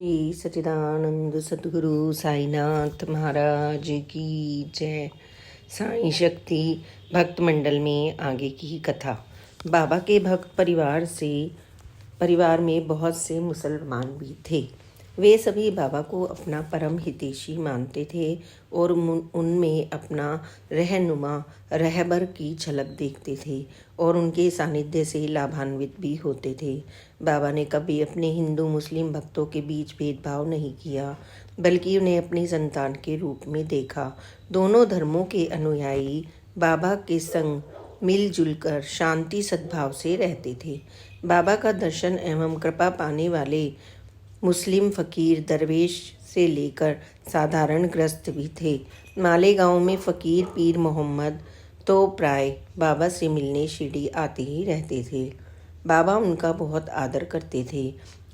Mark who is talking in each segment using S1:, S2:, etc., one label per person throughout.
S1: श्री सच्चिदानंद सद्गुरु साईनाथ महाराज की जय। साईं शक्ति भक्त मंडल में आगे की कथा। बाबा के भक्त परिवार में बहुत से मुसलमान भी थे। वे सभी बाबा को अपना परम हितैषी मानते थे और उनमें अपना रहनुमा रहबर की झलक देखते थे और उनके सानिध्य से लाभान्वित भी होते थे। बाबा ने कभी अपने हिंदू मुस्लिम भक्तों के बीच भेदभाव नहीं किया, बल्कि उन्हें अपनी संतान के रूप में देखा। दोनों धर्मों के अनुयायी बाबा के संग मिलजुल कर शांति सद्भाव से रहते थे। बाबा का दर्शन एवं कृपा पाने वाले मुस्लिम फकीर दरवेश से लेकर साधारण ग्रस्त भी थे। मालेगांव में फकीर पीर मोहम्मद तो प्राय बाबा से मिलने शिरडी आते ही रहते थे। बाबा उनका बहुत आदर करते थे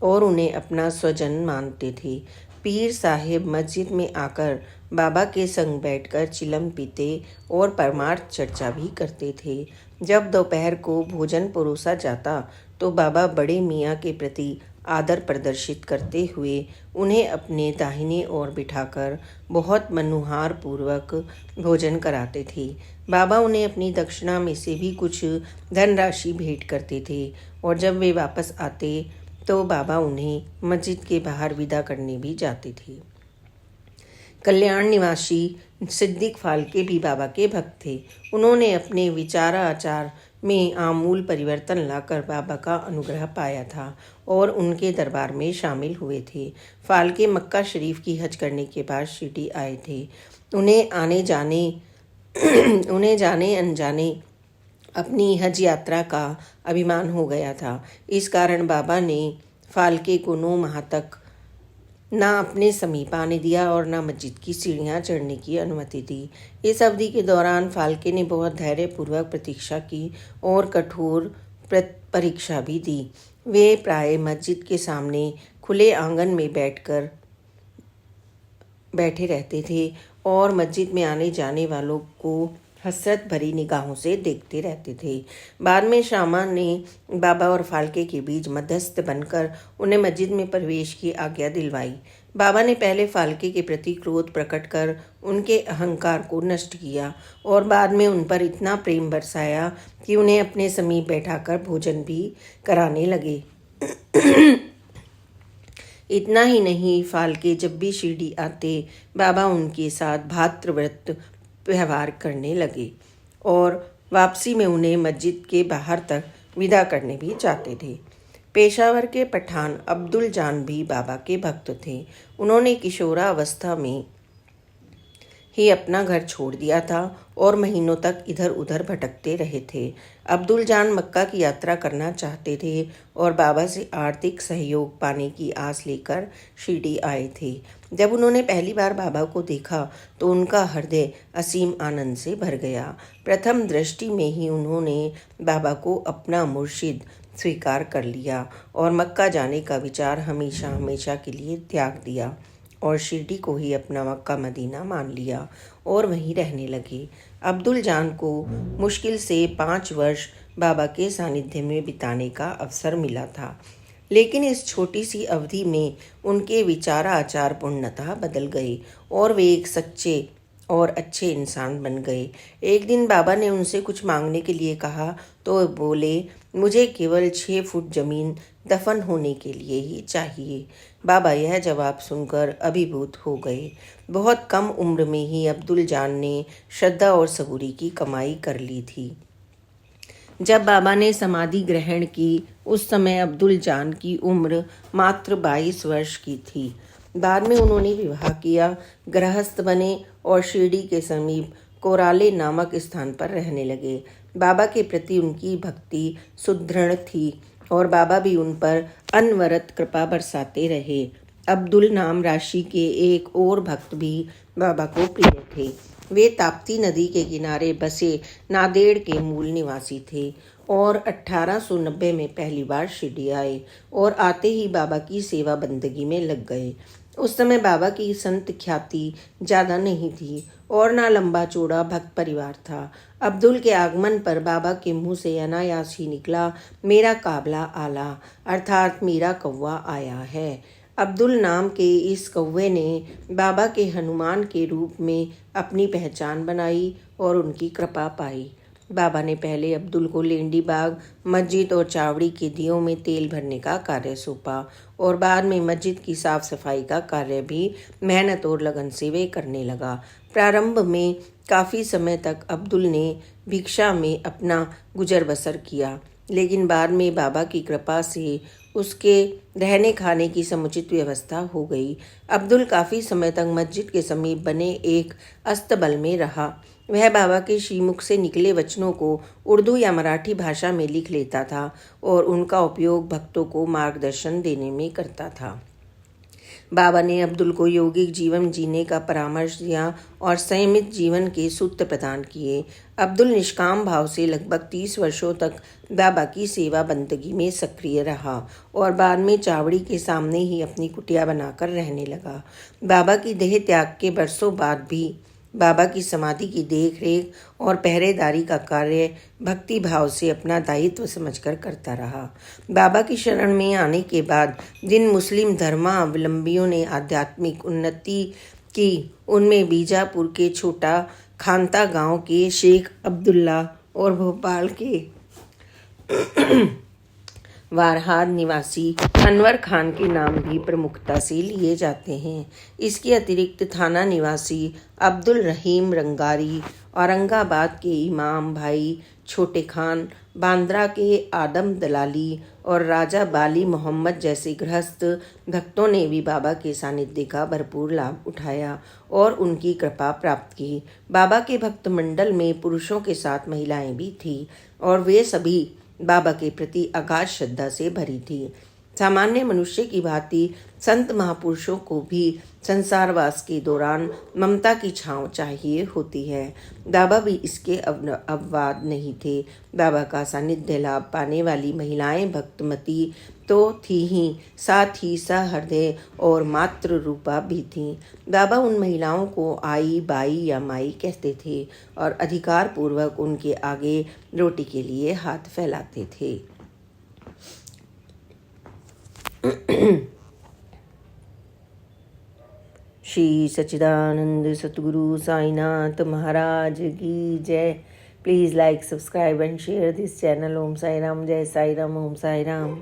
S1: और उन्हें अपना स्वजन मानते थे। पीर साहिब मस्जिद में आकर बाबा के संग बैठकर चिलम पीते और परमार्थ चर्चा भी करते थे। जब दोपहर को भोजन परोसा जाता तो बाबा बड़े मियाँ के प्रति आदर प्रदर्शित करते हुए उन्हें अपने दाहिने ओर बिठाकर बहुत मनुहार पूर्वक भोजन कराते थे। बाबा उन्हें अपनी दक्षिणा में से भी कुछ धनराशि भेंट करते थे और जब वे वापस आते तो बाबा उन्हें मस्जिद के बाहर विदा करने भी जाते थे। कल्याण निवासी सिद्दीक फाल्के भी बाबा के भक्त थे। उन्होंने अपने विचार आचार में आमूल परिवर्तन लाकर बाबा का अनुग्रह पाया था और उनके दरबार में शामिल हुए थे। फाल्के मक्का शरीफ की हज करने के बाद शिरडी आए थे। उन्हें जाने अनजाने अपनी हज यात्रा का अभिमान हो गया था। इस कारण बाबा ने फाल्के को 9 माह तक ना अपने समीप आने दिया और ना मस्जिद की सीढ़ियाँ चढ़ने की अनुमति दी। इस अवधि के दौरान फाल्के ने बहुत धैर्यपूर्वक प्रतीक्षा की और कठोर परीक्षा भी दी। वे प्राय मस्जिद के सामने खुले आंगन में बैठे रहते थे और मस्जिद में आने जाने वालों को हसरत भरी निगाहों से देखते रहते थे। बाद में शामा ने बाबा और फाल्के के बीच मध्यस्थ बनकर उन्हें मस्जिद में प्रवेश की आज्ञा दिलवाई। बाबा ने पहले फाल्के के प्रति क्रोध प्रकट कर उनके अहंकार को नष्ट किया और बाद में उन पर इतना प्रेम बरसाया कि उन्हें अपने समीप बैठाकर भोजन भी कराने लगे। इतना ही नहीं, फाल्के जब भी शिरडी आते बाबा उनके साथ भातृव्रत व्यवहार करने लगे और वापसी में उन्हें मस्जिद के बाहर तक विदा करने भी चाहते थे। पेशावर के पठान अब्दुल जान भी बाबा के भक्त थे। उन्होंने किशोरावस्था में ही अपना घर छोड़ दिया था और महीनों तक इधर उधर भटकते रहे थे। अब्दुल जान मक्का की यात्रा करना चाहते थे और बाबा से आर्थिक सहयोग पाने की आस लेकर शिरडी आए थे। जब उन्होंने पहली बार बाबा को देखा तो उनका हृदय असीम आनंद से भर गया। प्रथम दृष्टि में ही उन्होंने बाबा को अपना मुर्शिद स्वीकार कर लिया और मक्का जाने का विचार हमेशा हमेशा के लिए त्याग दिया और शिरडी को ही अपना मक्का मदीना मान लिया और वहीं रहने लगे। अब्दुल जान को मुश्किल से 5 वर्ष बाबा के सानिध्य में बिताने का अवसर मिला था, लेकिन इस छोटी सी अवधि में उनके विचार आचार पूर्णतः बदल गए और वे एक सच्चे और अच्छे इंसान बन गए। एक दिन बाबा ने उनसे कुछ मांगने के लिए कहा तो बोले, मुझे केवल 6 फुट जमीन दफन होने के लिए ही चाहिए। बाबा यह जवाब सुनकर अभिभूत हो गए। बहुत कम उम्र में ही अब्दुल जान ने श्रद्धा और सबूरी की कमाई कर ली थी। जब बाबा ने समाधि ग्रहण की उस समय अब्दुल जान की उम्र मात्र 22 वर्ष की थी। बाद में उन्होंने विवाह किया, गृहस्थ बने और शिरडी के समीप कोराले नामक स्थान पर रहने लगे। बाबा के प्रति उनकी भक्ति सुदृढ़ थी और बाबा भी उन पर अनवरत कृपा बरसाते रहे। अब्दुल नाम राशि के एक और भक्त भी बाबा को प्रिय थे। वे ताप्ती नदी के किनारे बसे नांदेड़ के मूल निवासी थे और 1890 में पहली बार शिरडी आए और आते ही बाबा की सेवा बंदगी में लग गए। उस समय बाबा की संत ख्याति ज़्यादा नहीं थी और ना लंबा चौड़ा भक्त परिवार था। अब्दुल के आगमन पर बाबा के मुंह से अनायास ही निकला, मेरा काबला आला, अर्थात मेरा कौवा आया है। अब्दुल नाम के इस कौवे ने बाबा के हनुमान के रूप में अपनी पहचान बनाई और उनकी कृपा पाई। बाबा ने पहले अब्दुल को लेंडी बाग, मस्जिद और चावड़ी के दियों में तेल भरने का कार्य सौंपा और बाद में मस्जिद की साफ सफाई का कार्य भी मेहनत और लगन से वे करने लगा। प्रारंभ में काफ़ी समय तक अब्दुल ने भिक्षा में अपना गुजर बसर किया, लेकिन बाद में बाबा की कृपा से उसके रहने खाने की समुचित व्यवस्था हो गई। अब्दुल काफ़ी समय तक मस्जिद के समीप बने एक अस्तबल में रहा। वह बाबा के श्रीमुख से निकले वचनों को उर्दू या मराठी भाषा में लिख लेता था और उनका उपयोग भक्तों को मार्गदर्शन देने में करता था। बाबा ने अब्दुल को यौगिक जीवन जीने का परामर्श दिया और संयमित जीवन के सूत्र प्रदान किए। अब्दुल निष्काम भाव से लगभग 30 वर्षों तक बाबा की सेवा बंदगी में सक्रिय रहा और बाद में चावड़ी के सामने ही अपनी कुटिया बनाकर रहने लगा। बाबा की देह त्याग के बरसों बाद भी बाबा की समाधि की देख रेख और पहरेदारी का कार्य भक्ति भाव से अपना दायित्व समझकर करता रहा। बाबा की शरण में आने के बाद जिन मुस्लिम धर्मावलंबियों ने आध्यात्मिक उन्नति की, उनमें बीजापुर के छोटा खानता गांव के शेख अब्दुल्ला और भोपाल के वारहाद निवासी अनवर खान के नाम भी प्रमुखता से लिए जाते हैं। इसके अतिरिक्त थाना निवासी अब्दुल रहीम रंगारी, औरंगाबाद के इमाम भाई छोटे खान, बांद्रा के आदम दलाली और राजा बाली मोहम्मद जैसे गृहस्थ भक्तों ने भी बाबा के सानिध्य का भरपूर लाभ उठाया और उनकी कृपा प्राप्त की। बाबा के भक्त मंडल में पुरुषों के साथ महिलाएं भी थीं और वे सभी बाबा के प्रति अगाध श्रद्धा से भरी थी। सामान्य मनुष्य की भांति संत महापुरुषों को भी संसारवास के दौरान ममता की छांव चाहिए होती है। बाबा भी इसके अपवाद नहीं थे। बाबा का सानिध्य लाभ पाने वाली महिलाएं भक्तमती तो थी ही, साथ ही सहृदय और मातृ रूपा भी थीं। बाबा उन महिलाओं को आई, बाई या माई कहते थे और अधिकार पूर्वक उनके आगे रोटी के लिए हाथ फैलाते थे। श्री सच्चिदानंद सतगुरु साईनाथ महाराज की जय। Please like, subscribe and share this channel. Om Sai Ram, जय साई राम, ओम साई राम।